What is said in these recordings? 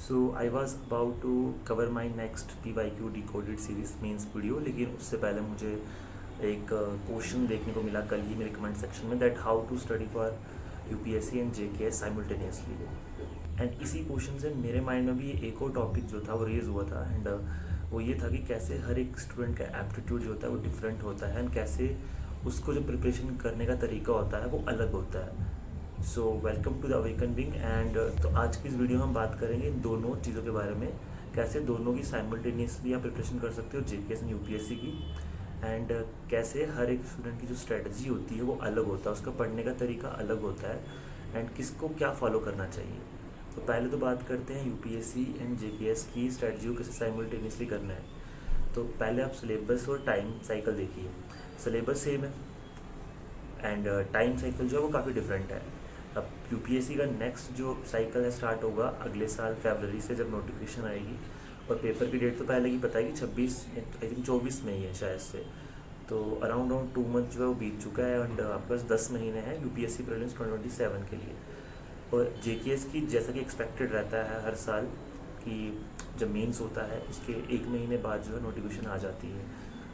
So I was about to cover my next PYQ decoded series means video, लेकिन उससे पहले मुझे एक क्वेश्चन देखने को मिला कल ही मेरे कमेंट सेक्शन में, that how to study for UPSC and JKS simultaneously. And इसी क्वेश्चन से मेरे माइंड में भी एक और टॉपिक जो था वो रेज हुआ था, एंड वो ये था कि कैसे हर एक स्टूडेंट का एप्टीट्यूड जो होता है वो डिफरेंट होता है, एंड कैसे उसको जो प्रिपरेशन करने का तरीका होता है वो अलग होता है। So welcome to the awaken wing. And तो आज की इस वीडियो में हम बात करेंगे इन दोनों चीज़ों के बारे में, कैसे दोनों की साइमल्टेनियसली आप प्रिपरेशन कर सकते हो, जेकेएस एंड यूपीएससी की, एंड कैसे हर एक स्टूडेंट की जो स्ट्रेटजी होती है वो अलग होता है, उसका पढ़ने का तरीका अलग होता है, एंड किसको क्या फॉलो करना चाहिए। तो पहले तो बात करते हैं यूपीएससी एंड जेकेएस की स्ट्रेटजी को कैसे साइमल्टेनियसली करना है। तो पहले आप सिलेबस और टाइम साइकिल देखिए। सिलेबस सेम है एंड टाइम साइकिल जो है वो काफ़ी डिफरेंट है। अब यूपीएससी का नेक्स्ट जो साइकिल है स्टार्ट होगा अगले साल फरवरी से, जब नोटिफिकेशन आएगी, और पेपर की डेट तो पहले ही पता है कि 26 आई थिंक 24 में ही है शायद से। तो अराउंड 2 मंथ जो है वो बीत चुका है, एंड आपके पास 10 महीने हैं यूपीएससी प्रीलिम्स 2027 के लिए। और जेकेएस की जैसा कि एक्सपेक्टेड रहता है हर साल कि जब मेंस होता है उसके 1 महीने बाद जो है नोटिफिकेशन आ जाती है।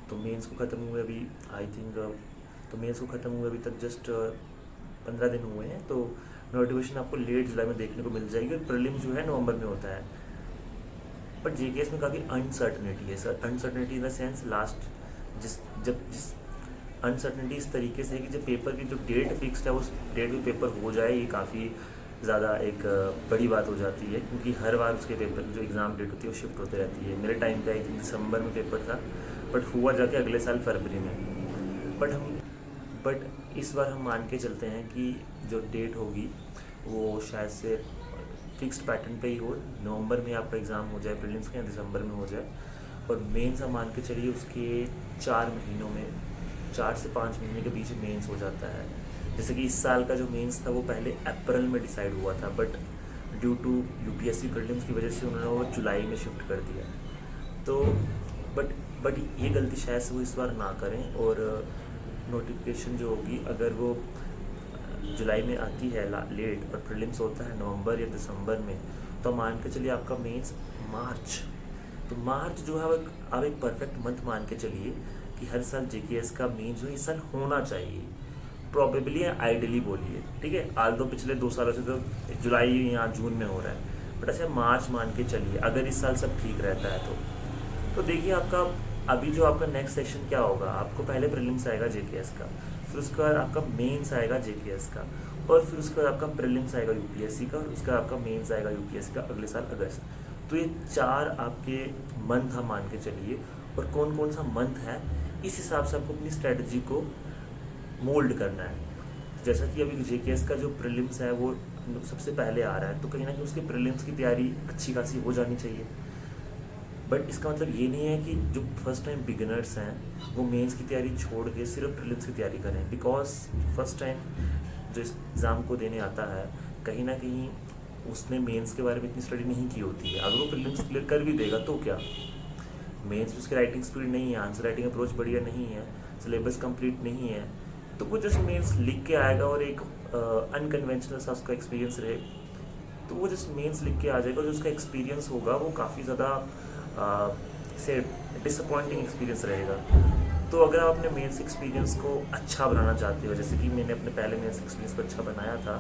तो मेंस को ख़त्म हुए अभी आई थिंक, तो मेंस को ख़त्म हुए अभी तक जस्ट 15 दिन हुए हैं, तो नोटिफिकेशन आपको लेट जुलाई में देखने को मिल जाएगी, और प्रीलिम जो है नवंबर में होता है। बट जेकेएस में काफ़ी अनसर्टनिटी है sir, uncertainty in the sense last जिस अनसर्टनिटी इस तरीके से है कि जब पेपर की जो डेट फिक्स्ड है उस डेट में पेपर हो जाए, ये काफ़ी ज़्यादा एक बड़ी बात हो जाती है, क्योंकि हर बार उसके पेपर की जो एग्ज़ाम डेट होती है वो शिफ्ट होती रहती है। मेरे टाइम पे आई थिंक दिसंबर में पेपर था, बट हुआ जाके अगले साल फरवरी में। बट इस बार हम मान के चलते हैं कि जो डेट होगी वो शायद से फिक्स्ड पैटर्न पे ही हो, नवंबर में आपका एग्ज़ाम हो जाए प्रीलिम्स के, या दिसंबर में हो जाए, और मेंस हम मान के चलिए उसके 4 महीनों में, 4 से 5 महीने के बीच मेंस हो जाता है। जैसे कि इस साल का जो मेंस था वो पहले अप्रैल में डिसाइड हुआ था, but due to UPSC prelims की वजह से उन्होंने वो जुलाई में शिफ्ट कर दिया। तो बट ये गलती शायद से वो इस बार ना करें, और नोटिफिकेशन जो होगी अगर वो जुलाई में आती है लेट और प्रीलिम्स होता है नवंबर या दिसंबर में, तो मान के चलिए आपका मेंस मार्च। तो मार्च जो है आप एक परफेक्ट मंथ मान के चलिए कि हर साल जेकेएस का मेंस जो इस साल होना चाहिए, प्रॉबेबली या आइडियली बोलिए, ठीक है। आज तो पिछले 2 सालों से तो जुलाई या जून में हो रहा है, बट ऐसे मार्च मान के चलिए अगर इस साल सब ठीक रहता है तो देखिए आपका अभी जो आपका नेक्स्ट सेशन क्या होगा, आपको पहले प्रीलिम्स आएगा जेकेएस का, फिर उसके बाद आपका मेंस आएगा जेकेएस का, और फिर उसके बाद आपका प्रीलिम्स आएगा यूपीएससी का, और उसका आपका मेंस आएगा यूपीएससी का अगले साल अगस्त। तो ये 4 आपके मंथ हम मान के चलिए, और कौन कौन सा मंथ है इस हिसाब से आपको अपनी स्ट्रेटजी को मोल्ड करना है। जैसा कि अभी जेकेएस का जो प्रीलिम्स है वो सबसे पहले आ रहा है, तो कहीं ना कहीं उसके प्रीलिम्स की तैयारी अच्छी खासी हो जानी चाहिए। बट इसका मतलब ये नहीं है कि जो फर्स्ट टाइम बिगिनर्स हैं वो मेंस की तैयारी छोड़ के सिर्फ प्रीलिम्स की तैयारी करें, बिकॉज फर्स्ट टाइम जो इस एग्ज़ाम को देने आता है कहीं ना कहीं उसने मेंस के बारे में इतनी स्टडी नहीं की होती है। अगर वो प्रीलिम्स क्लियर कर भी देगा तो क्या, मेंस में उसकी राइटिंग स्पीड नहीं है, आंसर राइटिंग अप्रोच बढ़िया नहीं है, सिलेबस कंप्लीट नहीं है, तो वो जस्ट मेंस लिख के आएगा, और एक अनकन्वेंशनल सा उसका एक्सपीरियंस रहे, तो वो जस्ट मेंस लिख के आ जाएगा, और जो उसका एक्सपीरियंस होगा वो काफ़ी ज़्यादा से डिसअपॉइंटिंग एक्सपीरियंस रहेगा। तो अगर आप अपने मेंस एक्सपीरियंस को अच्छा बनाना चाहते हो, जैसे कि मैंने अपने पहले मेंस एक्सपीरियंस को अच्छा बनाया था,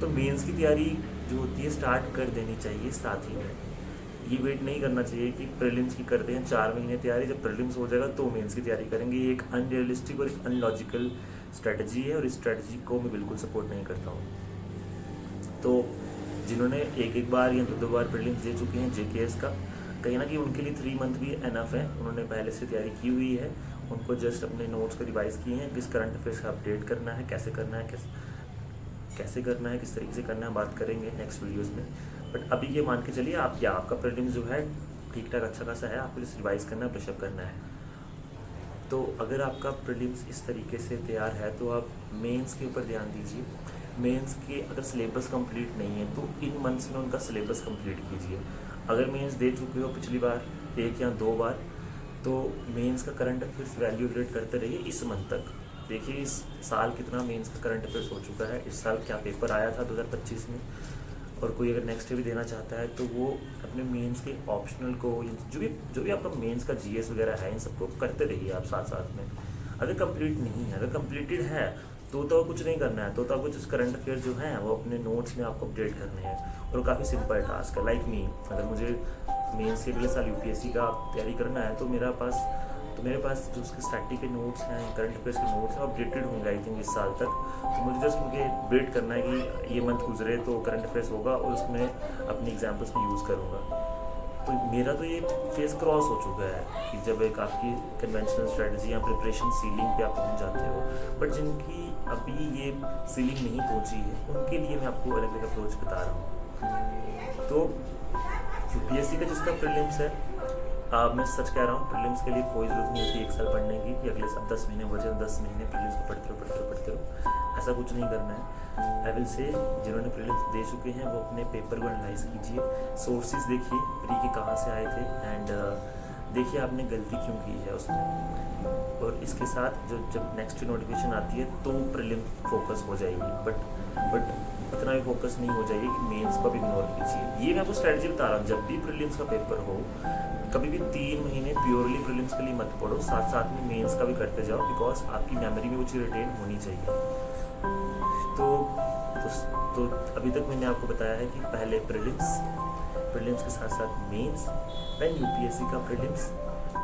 तो मेंस की तैयारी जो होती है स्टार्ट कर देनी चाहिए साथ ही में। ये वेट नहीं करना चाहिए कि प्रीलिम्स की करते हैं 4 महीने तैयारी, जब प्रीलिम्स हो जाएगा तो मेंस की तैयारी करेंगे। ये एक अनरियलिस्टिक और एक अनलॉजिकल स्ट्रेटजी है, और इस स्ट्रेटजी को मैं बिल्कुल सपोर्ट नहीं करता हूँ। तो जिन्होंने एक बार या 2 बार प्रीलिम्स दे चुके हैं जेकेएस का, कहीं ना कहीं उनके लिए 3 मंथ भी एनफ है, उन्होंने पहले से तैयारी की हुई है, उनको जस्ट अपने नोट्स को रिवाइज किए हैं, किस करंट अफेयर्स का अपडेट करना है, कैसे करना है, कैसे करना है, किस तरीके से करना है, बात करेंगे नेक्स्ट वीडियोस में। बट अभी ये मान के चलिए आपका प्रीलिम्स जो है ठीक ठाक अच्छा खासा है, आपको जस्ट रिवाइज करना है, ब्रशअप करना है। तो अगर आपका प्रीलिम्स इस तरीके से तैयार है तो आप मेंस के ऊपर ध्यान दीजिए। मेंस के अगर सिलेबस कंप्लीट नहीं है तो इन मंथ्स में उनका सिलेबस कंप्लीट कीजिए। अगर मेंस दे चुके हो पिछली बार 1 या 2 बार, तो मेंस का करंट अफेयर्स वैल्यूएट करते रहिए इस मंथ तक। देखिए इस साल कितना मेंस का करंट अफेयर्स हो चुका है, इस साल क्या पेपर आया था 2025 में, और कोई अगर नेक्स्ट ईयर भी देना चाहता है तो वो अपने मेंस के ऑप्शनल को, जो भी आपका मेंस का जीएस वगैरह है, इन सबको करते रहिए आप साथ साथ में। अगर कंप्लीट नहीं है, अगर कंप्लीटेड है तो कुछ नहीं करना है, तो आपको कुछ करंट अफेयर जो हैं वो अपने नोट्स में आपको अपडेट करने हैं, और काफ़ी सिंपल टास्क है। लाइक मी, अगर मुझे मेंस के अगले साल यूपीएससी का तैयारी करना है तो मेरे पास जो उसके स्टैटिक के नोट्स हैं, करंट अफेयर्स के नोट्स हैं, अपडेटेड होंगे आई थिंक इस साल तक। तो मुझे वेट करना है कि ये मंथ गुजरे तो करंट अफेयर्स होगा और उसमें अपनी एग्जाम्पल्स में यूज़ करूँगा। तो मेरा तो ये फेस क्रॉस हो चुका है कि जब एक आपकी कन्वेंशनल स्ट्रेटजी या प्रिपरेशन सीलिंग पे आप पहुंच जाते हो, बट जिनकी अभी ये सीलिंग नहीं पहुंची है उनके लिए मैं आपको अलग अलग अप्रोच बता रहा हूँ। तो यूपीएससी का जिसका प्रीलिम्स है, मैं सच कह रहा हूँ, प्रीलिम्स के लिए कोई ज़रूरत नहीं होती 1 साल पढ़ने की कि अगले साल 10 महीने बचे 10 महीने प्रीलिम्स को पढ़ते रहो। ऐसा कुछ नहीं करना है। आई विल से जिन्होंने प्रीलिम्स दे चुके हैं वो अपने पेपर को एनालाइज कीजिए, सोर्सेज देखिए प्री के कहाँ से आए थे, एंड देखिए आपने गलती क्यों की है उसमें। और इसके साथ जब नेक्स्ट नोटिफिकेशन आती है तो प्रीलिम फोकस हो जाएगी, बट इतना भी फोकस नहीं हो जाएगी कि मेंस को भी इग्नोर कीजिए। ये मैं आपको स्ट्रैटेजी बता रहा हूँ, जब भी प्रीलिम्स का पेपर हो कभी भी 3 महीने प्योरली प्रीलिम्स के लिए मत पढ़ो, साथ साथ में मेंस का भी करते जाओ, बिकॉज आपकी मेमोरी में वो चीज़ रिटेन होनी चाहिए। तो अभी तक मैंने आपको बताया है कि पहले प्रीलिम्स के साथ साथ मेंस, देन यूपीएससी का प्रीलिम्स,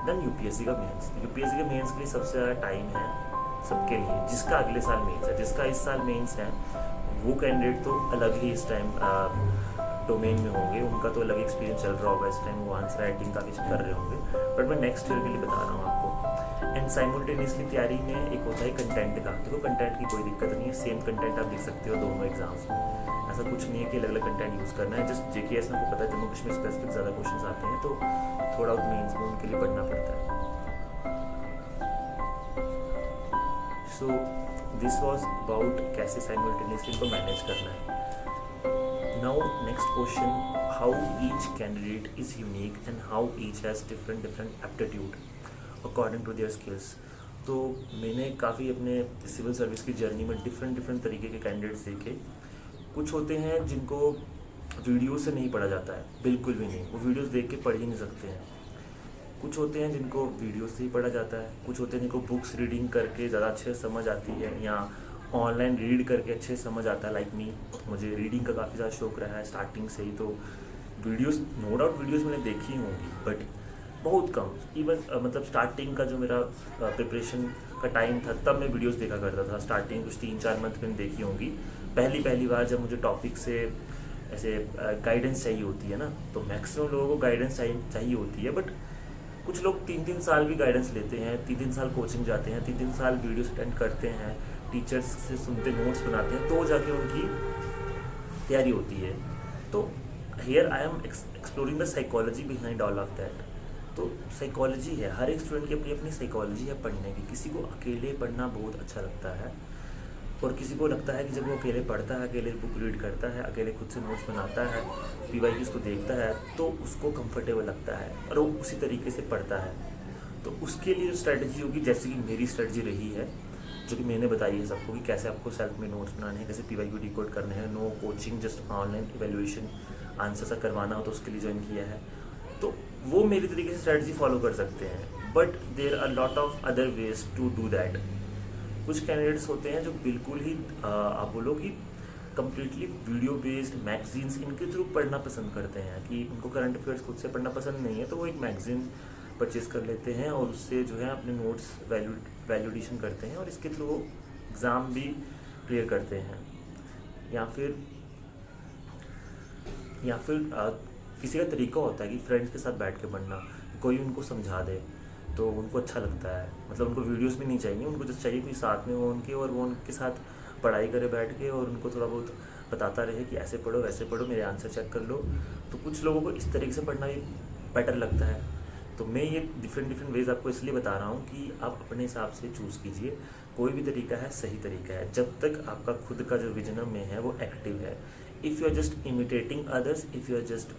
देन यूपीएससी का मेंस। यूपीएससी के मेंस के लिए सबसे ज़्यादा टाइम है सबके लिए, जिसका अगले साल मेंस है, जिसका इस साल मेंस है, वो कैंडिडेट तो अलग ही इस टाइम डोमेन में होंगे, उनका तो अलग एक्सपीरियंस चल रहा होगा इस टाइम, वो आंसर राइटिंग काफ़ी कर रहे होंगे, बट मैं नेक्स्ट ईयर के लिए बता रहा हूँ आपको। एंड साइमल्टेनियसली तैयारी में एक होता है कंटेंट का। देखो कंटेंट की कोई दिक्कत नहीं है, सेम कंटेंट आप लिख सकते हो दोनों एग्जाम्स में, ऐसा कुछ नहीं है कि अलग अलग कंटेंट यूज़ करना है। जस्ट जेकेएस में आपको पता है जम्मू कश्मीर स्पेसिफिक ज़्यादा क्वेश्चन आते हैं, तो थोड़ा मेंस में उनके लिए पढ़ना पड़ता है। सो दिस वॉज अबाउट कैसे साइमल्टेनियसली इनको मैनेज करना है। Now next question, how each candidate is unique and how each has different aptitude according to their skills। तो मैंने काफ़ी अपने सिविल सर्विस की जर्नी में डिफरेंट तरीके के कैंडिडेट्स देखे। कुछ होते हैं जिनको वीडियो से नहीं पढ़ा जाता है, बिल्कुल भी नहीं, वो वीडियोस देख के पढ़ ही नहीं सकते हैं। कुछ होते हैं जिनको वीडियो से ही पढ़ा जाता है, कुछ होते हैं जिनको बुक्स रीडिंग करके ज़्यादा अच्छे से समझ आती है या ऑनलाइन रीड करके अच्छे से समझ आता है। लाइक मी, मुझे रीडिंग का काफ़ी ज़्यादा शौक रहा है स्टार्टिंग से ही, तो वीडियोस नो डाउट वीडियोस मैंने देखी होंगी, बट बहुत कम। इवन मतलब स्टार्टिंग का जो मेरा प्रिपरेशन का टाइम था तब मैं वीडियोस देखा करता था। स्टार्टिंग कुछ 3-4 मंथ मैंने देखी होंगी। पहली बार जब मुझे टॉपिक से ऐसे गाइडेंस चाहिए होती है ना, तो मैक्सिमम लोगों को गाइडेंस चाहिए होती है, बट कुछ लोग 3-3 साल भी गाइडेंस लेते हैं, 3-3 साल कोचिंग जाते हैं, 3-3 साल वीडियोस अटेंड करते हैं, टीचर्स से सुनते नोट्स बनाते हैं, तो जाके उनकी तैयारी होती है। तो here I am exploring the psychology behind all of that. तो साइकोलॉजी है, हर एक स्टूडेंट की अपनी अपनी साइकोलॉजी है पढ़ने की। किसी को अकेले पढ़ना बहुत अच्छा लगता है, और किसी को लगता है कि जब वो अकेले पढ़ता है, अकेले बुक रीड करता है, अकेले खुद से नोट्स बनाता है, पीवाईक्यूज़ को देखता है, तो उसको कंफर्टेबल लगता है और वो उसी तरीके से पढ़ता है। तो उसके लिए जो स्ट्रैटेजी होगी, जैसे कि मेरी स्ट्रैटेजी रही है, जो कि मैंने बताई है सबको कि कैसे आपको सेल्फ में नोट्स बनाने हैं, कैसे पीवाईक्यू डिकोड करने हैं, no coaching, just online evaluation answer सा करवाना हो तो उसके लिए ज्वाइन किया है, तो वो मेरी तरीके से स्ट्रैटेजी फॉलो कर सकते हैं। But there are lot of other ways to do that. कुछ कैंडिडेट्स होते हैं जो बिल्कुल ही आप बोलो कि कम्प्लीटली वीडियो बेस्ड मैगजीन्स इनके थ्रू पढ़ना पसंद करते हैं, कि उनको करंट अफेयर्स खुद से पढ़ना पसंद नहीं है, तो वो एक मैगजीन परचेज कर लेते हैं और उससे जो है अपने नोट्स वैल्यूडेशन करते हैं और इसके थ्रू एग्ज़ाम भी क्लियर करते हैं। या फिर किसी का तरीका होता है कि फ्रेंड्स के साथ बैठ के पढ़ना, कोई उनको समझा दे तो उनको अच्छा लगता है। मतलब उनको वीडियोस भी नहीं चाहिए, उनको जस्ट चाहिए कोई साथ में हो उनके, और वो उनके साथ पढ़ाई करे बैठ के और उनको थोड़ा बहुत बताता रहे कि ऐसे पढ़ो वैसे पढ़ो, मेरे आंसर चेक कर लो। तो कुछ लोगों को इस तरीके से पढ़ना भी बेटर लगता है। तो मैं ये डिफरेंट वेज आपको इसलिए बता रहा हूँ कि आप अपने हिसाब से चूज़ कीजिए। कोई भी तरीका है सही तरीका है, जब तक आपका खुद का जो विजन में है वो एक्टिव है। If you are just imitating others, if you are just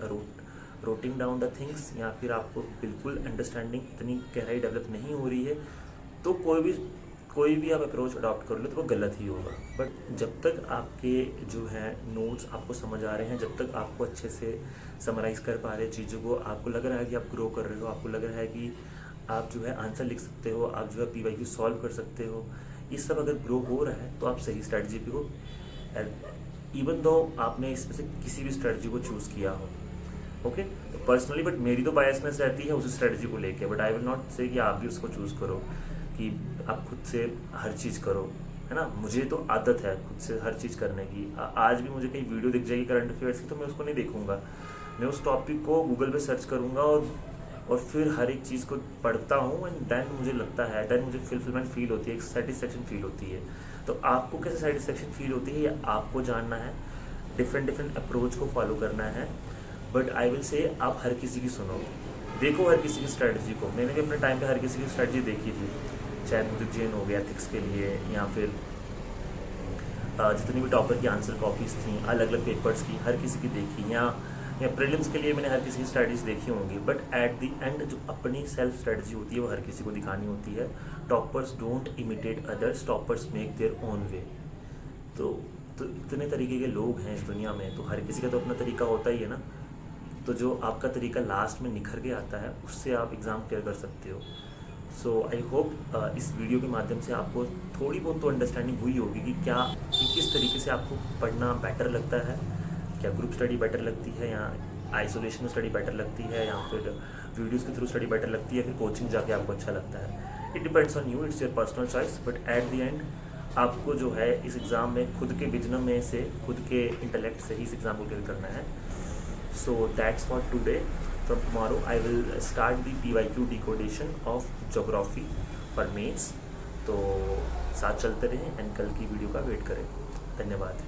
rotting down the things, या फिर आपको बिल्कुल अंडरस्टैंडिंग इतनी गहराई डेवलप नहीं हो रही है, तो कोई भी कोई भी आप अप्रोच अडॉप्ट कर लो तो वो गलत ही होगा। बट जब तक आपके जो है नोट्स आपको समझ आ रहे हैं, जब तक आपको अच्छे से समराइज कर पा रहे हैं चीज़ों को, आपको लग रहा है कि आप ग्रो कर रहे हो, आपको लग रहा है कि आप जो है आंसर लिख सकते हो, आप जो है PYQ सॉल्व कर सकते हो, ये सब अगर ग्रो हो रहा है तो आप सही स्ट्रैटेजी पे हो। इवन दो आपने इसमें से किसी भी स्ट्रैटेजी को चूज़ किया हो, ओके। तो पर्सनली बट मेरी तो बायसनेस रहती है उसी स्ट्रैटेजी को लेके, बट आई विल नॉट से कि आप भी उसको चूज़ करो कि आप खुद से हर चीज़ करो, है ना। मुझे तो आदत है खुद से हर चीज़ करने की। आज भी मुझे कहीं वीडियो दिख जाएगी करंट अफेयर्स की तो मैं उसको नहीं देखूंगा, मैं उस टॉपिक को गूगल पे सर्च करूंगा और फिर हर एक चीज़ को पढ़ता हूँ एंड देन मुझे लगता है, देन मुझे फुलफिलमेंट फील होती है, एक सेटिस्फेक्शन फील होती है। तो आपको कैसे सेटिस्फेक्शन फील होती है ये आपको जानना है, डिफरेंट अप्रोच को फॉलो करना है। बट आई विल से आप हर किसी की सुनो, देखो हर किसी की स्ट्रैटेजी को। मैंने भी अपने टाइम पे हर किसी की स्ट्रैटेजी देखी थी, चाहे मुझे जेन हो गया एथिक्स के लिए, या फिर जितनी भी टॉपर की आंसर कॉपीज थी अलग अलग पेपर्स की, हर किसी की देखी, या प्रीलिम्स के लिए मैंने हर किसी की स्ट्रैटेजीज देखी होंगी। बट एट द एंड जो अपनी सेल्फ स्ट्रैटेजी होती है वो हर किसी को दिखानी होती है। Toppers don't imitate others, toppers make their own way. तो इतने तरीके के लोग हैं इस दुनिया में, तो हर किसी का तो अपना तरीका होता ही है ना। तो जो आपका तरीका लास्ट में निखर के आता है उससे आप एग्ज़ाम क्लियर कर सकते हो। सो आई होप इस वीडियो के माध्यम से आपको थोड़ी बहुत तो अंडरस्टैंडिंग हुई होगी कि किस तरीके से आपको पढ़ना बेटर लगता है। क्या ग्रुप स्टडी बेटर लगती है, या आइसोलेशन में स्टडी बेटर लगती है, या फिर वीडियोज़ के थ्रू स्टडी बेटर लगती है, फिर कोचिंग जाके आपको अच्छा लगता है। It depends on you, it's your personal choice. But at the end आपको जो है इस एग्ज़ाम में खुद के विजन में से, खुद के इंटेलेक्ट से ही इस एग्ज़ाम को क्लियर करना है। So that's for today. From tomorrow I will start the PYQ decodation of geography for mains. तो साथ चलते रहें एंड कल की वीडियो का वेट करें। धन्यवाद।